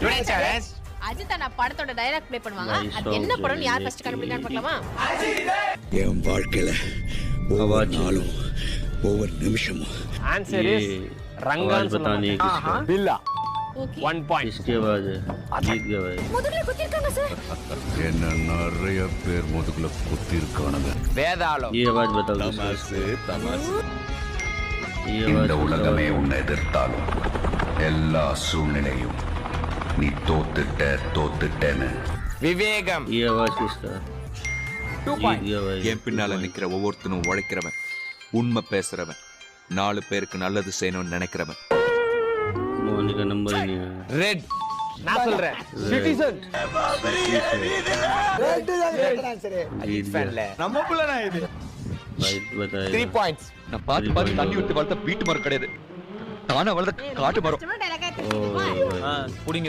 Today challenge Ajith அண்ணா படத்தோட dialogue play பண்ணுவாங்க. அது என்ன படம்னு யார் ஃபர்ஸ்ட் கண்டுபிடிக்கலாம்னு பார்க்கலாமா? என் வாழ்க்கையில ஒவ்வொரு நாளும் ஒவ்வொரு நிமிஷமும் ஆன்சர் இஸ் ரங்கான் சொல்லுங்க. பில்லா ஓகே 1 பாயிண்ட். इसके बाद जीत गया भाई முதுகுல குத்தி இருக்காங்க சார். என்ன நிறைய பேர் முதுகுல குத்தி இருக்கானுங்க. வேதாளம். ये आवाज बताओ தமாசு தமாசு. ये இந்த आवाज உலகமே உன்னை எதிர்த்தாலும் எல்லா சூழ்நிலையும் நீ தோத்துட்டேன்னு விவேகம். ये आवाज किसका 2 जीत பாயிண்ட். गया भाई என் பின்னால நிக்கிற ஒவ்வொருத்தனும் உழைக்கிறவன், உண்மை பேசுறவன், 4 பேருக்கு நல்லது செய்யணும்னு நினைக்கிறவன். मोहन का नंबर ही नहीं है ரெட். நான் சொல்றேன் சிட்டிசன். जीत ஃபேன்ல गया நம்ம புள்ளனா இது. भाई बताए 3 பாயிண்ட்ஸ். நான் பார்த்து பார்த்து தண்ணி விட்டு வளர்த்த வீட்டு மரம் கிடையாது, தானே வளர்த்த காட்டு மரம். டயலாக் ओ भाई புடிங்க